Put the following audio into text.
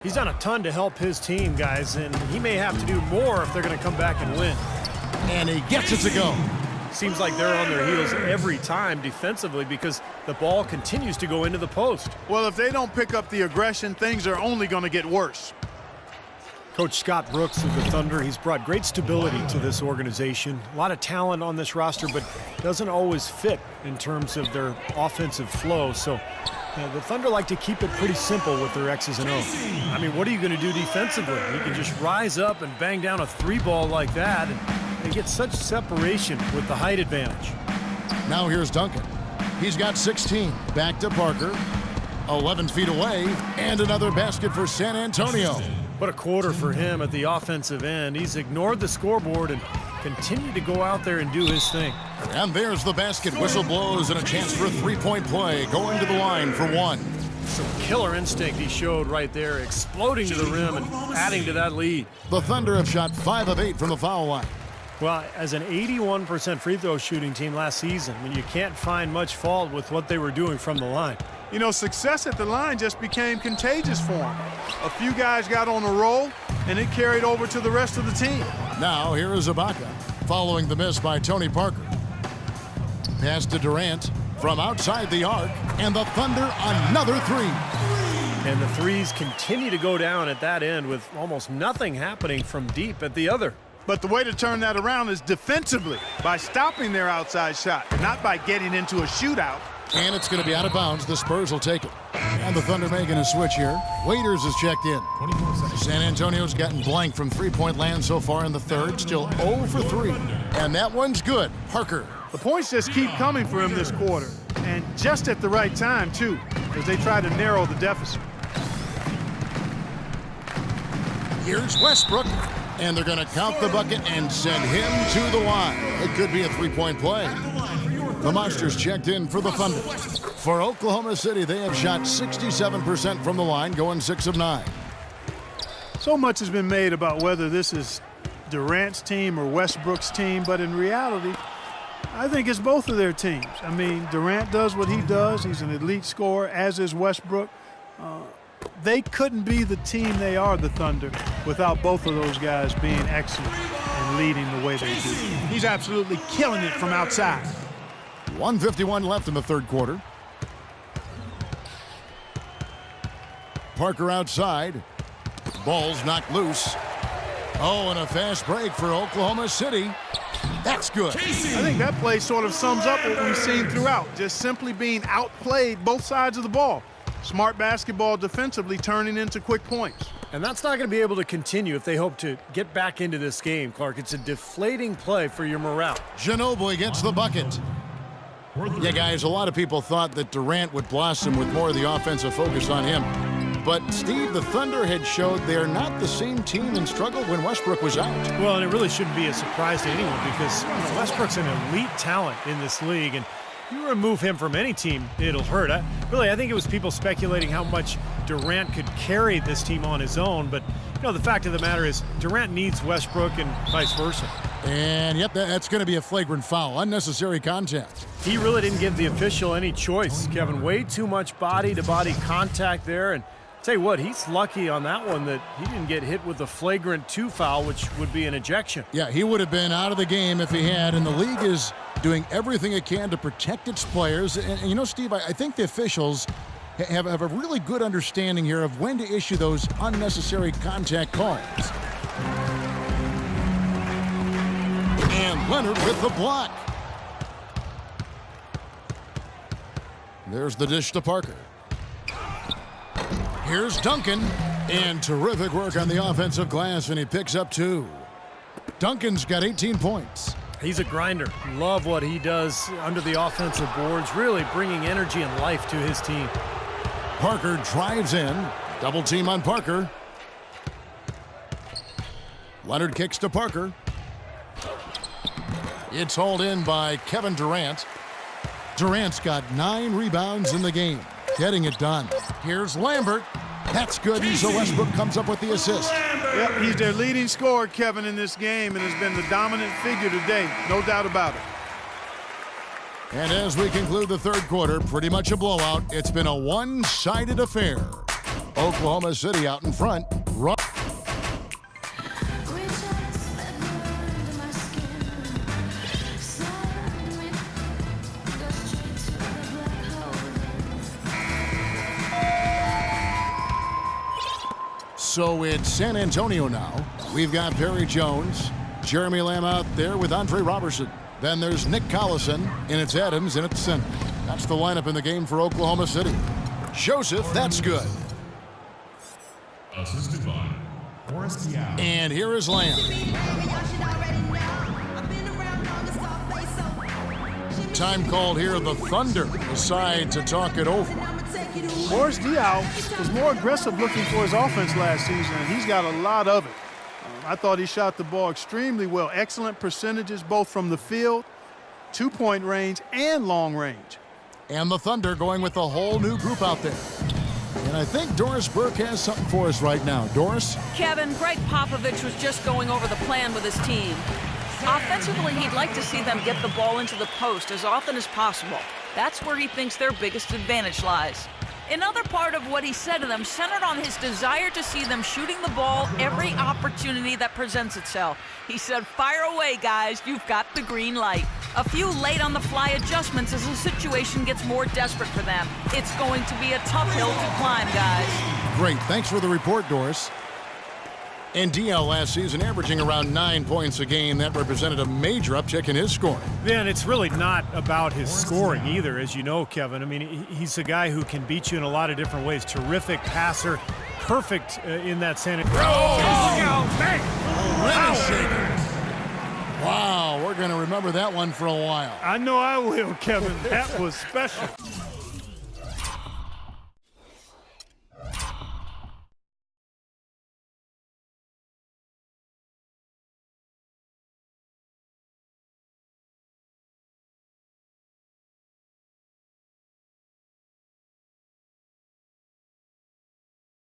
He's done a ton to help his team, guys, and he may have to do more if they're going to come back and win. And he gets it to go. Seems like they're on their heels every time defensively because the ball continues to go into the post. Well, if they don't pick up the aggression, things are only going to get worse. Coach Scott Brooks of the Thunder, he's brought great stability to this organization. A lot of talent on this roster, but doesn't always fit in terms of their offensive flow. So the Thunder like to keep it pretty simple with their X's and O's. I mean, what are you going to do defensively? You can just rise up and bang down a three ball like that, and they get such separation with the height advantage. Now here's Duncan. He's got 16. Back to Parker. 11 feet away, and another basket for San Antonio. What a quarter for him at the offensive end. He's ignored the scoreboard and continued to go out there and do his thing. And there's the basket. Whistle blows and a chance for a three-point play. Going to the line for one. Some killer instinct he showed right there, exploding to the rim and adding to that lead. The Thunder have shot 5 of 8 from the foul line. Well, as an 81% free throw shooting team last season, I mean, you can't find much fault with what they were doing from the line. You know, success at the line just became contagious for them. A few guys got on a roll, and it carried over to the rest of the team. Now here is Ibaka, following the miss by Tony Parker. Pass to Durant from outside the arc, and the Thunder another three. And the threes continue to go down at that end with almost nothing happening from deep at the other. But the way to turn that around is defensively, by stopping their outside shot, not by getting into a shootout. And it's going to be out of bounds. The Spurs will take it. And the Thunder making a switch here. Waiters is checked in. San Antonio's gotten blank from three-point land so far in the third. Still 0 for 3. And that one's good. Parker. The points just keep coming for him this quarter. And just at the right time, too, as they try to narrow the deficit. Here's Westbrook. And they're going to count the bucket and send him to the line. It could be a three-point play. The Monsters checked in for the Thunder. For Oklahoma City, they have shot 67% from the line, going 6 of 9. So much has been made about whether this is Durant's team or Westbrook's team, but in reality, I think it's both of their teams. I mean, Durant does what he does. He's an elite scorer, as is Westbrook. They couldn't be the team they are, the Thunder, without both of those guys being excellent and leading the way they do. He's absolutely killing it from outside. 1:51 left in the third quarter. Parker outside. Ball's knocked loose. Oh, and a fast break for Oklahoma City. That's good. I think that play sort of sums up what we've seen throughout, just simply being outplayed both sides of the ball. Smart basketball defensively turning into quick points. And that's not going to be able to continue if they hope to get back into this game, Clark. It's a deflating play for your morale. Ginobili gets the bucket. Yeah, guys, a lot of people thought that Durant would blossom with more of the offensive focus on him. But, Steve, the Thunder had showed they're not the same team and struggled when Westbrook was out. Well, and it really shouldn't be a surprise to anyone because Westbrook's an elite talent in this league, and you remove him from any team, it'll hurt. I think it was people speculating how much Durant could carry this team on his own, but the fact of the matter is Durant needs Westbrook and vice versa. And, yep, that's going to be a flagrant foul. Unnecessary contact. He really didn't give the official any choice, Kevin. Way too much body-to-body contact there, and tell you what, he's lucky on that one that he didn't get hit with a flagrant 2 foul, which would be an ejection. Yeah, he would have been out of the game if he had, and the league is doing everything it can to protect its players. And Steve, I think the officials have a really good understanding here of when to issue those unnecessary contact calls. And Leonard with the block. There's the dish to Parker. Here's Duncan, and terrific work on the offensive glass, and he picks up 2. Duncan's got 18 points. He's a grinder. Love what he does under the offensive boards, really bringing energy and life to his team. Parker drives in. Double team on Parker. Leonard kicks to Parker. It's hauled in by Kevin Durant. Durant's got 9 rebounds in the game. Getting it done. Here's Lambert. That's good, so Westbrook comes up with the assist. Yep, he's their leading scorer, Kevin, in this game, and has been the dominant figure today. No doubt about it. And as we conclude the third quarter, pretty much a blowout. It's been a one-sided affair. Oklahoma City out in front. So it's San Antonio now. We've got Perry Jones, Jeremy Lamb out there with Andre Robertson. Then there's Nick Collison, and it's Adams in at the center. That's the lineup in the game for Oklahoma City. Joseph, that's good. Assisted by Forrest Diao. And here is Lamb. Time called here. The Thunder decide to talk it over. Boris Diaw was more aggressive looking for his offense last season, and he's got a lot of it. I thought he shot the ball extremely well. Excellent percentages both from the field, two-point range, and long range. And the Thunder going with a whole new group out there. And I think Doris Burke has something for us right now. Doris? Kevin, Greg Popovich was just going over the plan with his team. Offensively, he'd like to see them get the ball into the post as often as possible. That's where he thinks their biggest advantage lies. Another part of what he said to them centered on his desire to see them shooting the ball every opportunity that presents itself. He said, "Fire away, guys. You've got the green light." A few late-on-the-fly adjustments as the situation gets more desperate for them. It's going to be a tough hill to climb, guys. Great. Thanks for the report, Doris. And DL last season averaging around 9 points a game. That represented a major uptick in his scoring. Man, it's really not about his scoring either, as you know, Kevin. I mean, he's a guy who can beat you in a lot of different ways. Terrific passer, perfect in that Santa Cruz. Wow, we're going to remember that one for a while. I know I will, Kevin. That was special.